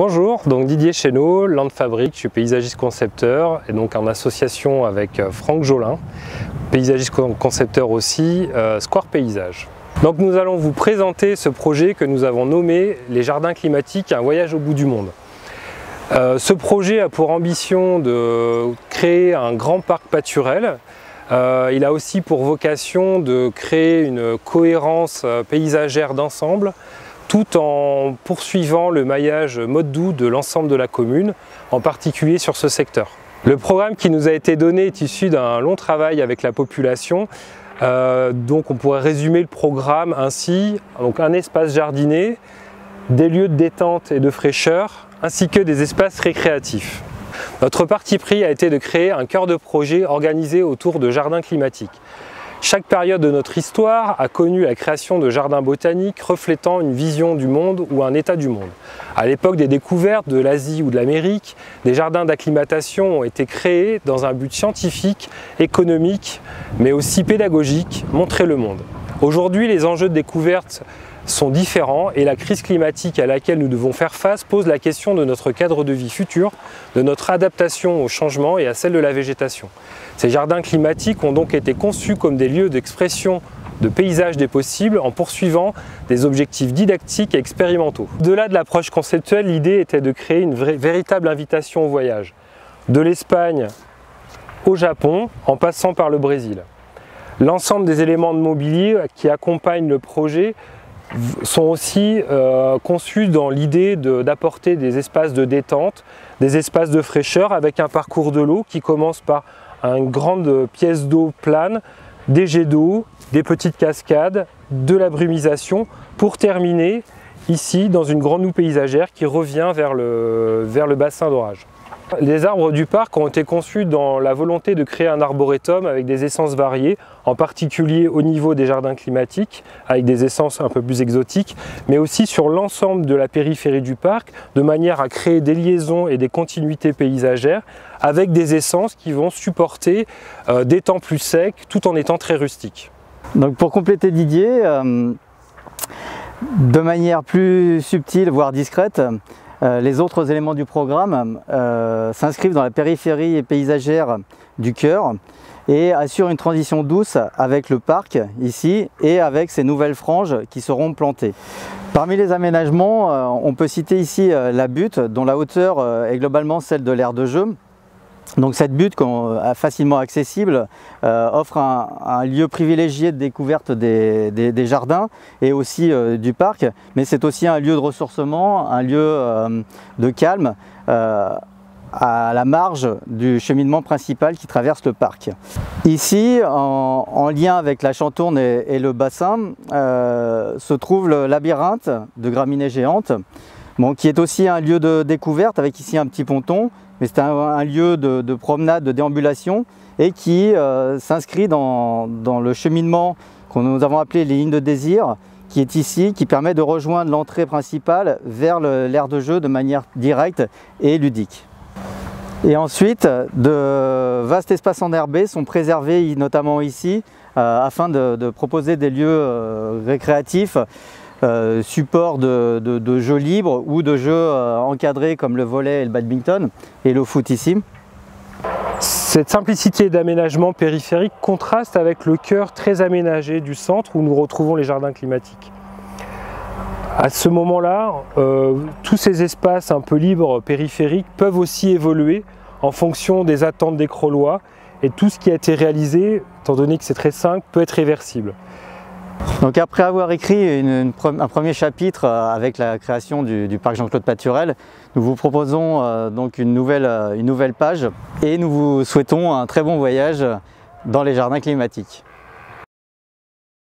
Bonjour, donc Didier Chénaud, Land Fabric, je suis paysagiste concepteur et donc en association avec Franck Jolin, paysagiste concepteur aussi, Square Paysage. Donc nous allons vous présenter ce projet que nous avons nommé les jardins climatiques, un voyage au bout du monde. Ce projet a pour ambition de créer un grand parc pâturel. Il a aussi pour vocation de créer une cohérence paysagère d'ensemble, tout en poursuivant le maillage mode doux de l'ensemble de la commune, en particulier sur ce secteur. Le programme qui nous a été donné est issu d'un long travail avec la population. Donc on pourrait résumer le programme ainsi, donc un espace jardiné, des lieux de détente et de fraîcheur, ainsi que des espaces récréatifs. Notre parti pris a été de créer un cœur de projet organisé autour de jardins climatiques. Chaque période de notre histoire a connu la création de jardins botaniques reflétant une vision du monde ou un état du monde. À l'époque des découvertes de l'Asie ou de l'Amérique, des jardins d'acclimatation ont été créés dans un but scientifique, économique, mais aussi pédagogique, montrer le monde. Aujourd'hui, les enjeux de découverte sont différents et la crise climatique à laquelle nous devons faire face pose la question de notre cadre de vie futur, de notre adaptation au changement et à celle de la végétation. Ces jardins climatiques ont donc été conçus comme des lieux d'expression de paysages des possibles en poursuivant des objectifs didactiques et expérimentaux. Au-delà de l'approche conceptuelle, l'idée était de créer une véritable invitation au voyage, de l'Espagne au Japon en passant par le Brésil. L'ensemble des éléments de mobilier qui accompagnent le projet sont aussi conçus dans l'idée d'apporter des espaces de détente, des espaces de fraîcheur avec un parcours de l'eau qui commence par une grande pièce d'eau plane, des jets d'eau, des petites cascades, de la brumisation pour terminer ici dans une grande houe paysagère qui revient vers le bassin d'orage. Les arbres du parc ont été conçus dans la volonté de créer un arboretum avec des essences variées, en particulier au niveau des jardins climatiques, avec des essences un peu plus exotiques, mais aussi sur l'ensemble de la périphérie du parc, de manière à créer des liaisons et des continuités paysagères, avec des essences qui vont supporter des temps plus secs, tout en étant très rustiques. Donc pour compléter Didier, de manière plus subtile, voire discrète, les autres éléments du programme s'inscrivent dans la périphérie paysagère du cœur et assurent une transition douce avec le parc ici et avec ces nouvelles franges qui seront plantées. Parmi les aménagements, on peut citer ici la butte dont la hauteur est globalement celle de l'aire de jeu. Donc cette butte facilement accessible offre un lieu privilégié de découverte des jardins et aussi du parc, mais c'est aussi un lieu de ressourcement, un lieu de calme à la marge du cheminement principal qui traverse le parc. Ici, en lien avec la chantourne et le bassin, se trouve le labyrinthe de graminées géantes, qui est aussi un lieu de découverte avec ici un petit ponton. Mais c'est un lieu de promenade, de déambulation et qui s'inscrit dans le cheminement que nous avons appelé les lignes de désir, qui est ici, qui permet de rejoindre l'entrée principale vers l'aire de jeu de manière directe et ludique. Et ensuite, de vastes espaces enherbés sont préservés, notamment ici, afin de proposer des lieux récréatifs, support de jeux libres ou de jeux encadrés comme le volley et le badminton et le foot ici. Cette simplicité d'aménagement périphérique contraste avec le cœur très aménagé du centre où nous retrouvons les jardins climatiques. À ce moment-là, tous ces espaces un peu libres périphériques peuvent aussi évoluer en fonction des attentes des Crollois et tout ce qui a été réalisé, étant donné que c'est très simple, peut être réversible. Donc après avoir écrit un premier chapitre avec la création du parc Jean-Claude Paturel, nous vous proposons donc une nouvelle page et nous vous souhaitons un très bon voyage dans les jardins climatiques.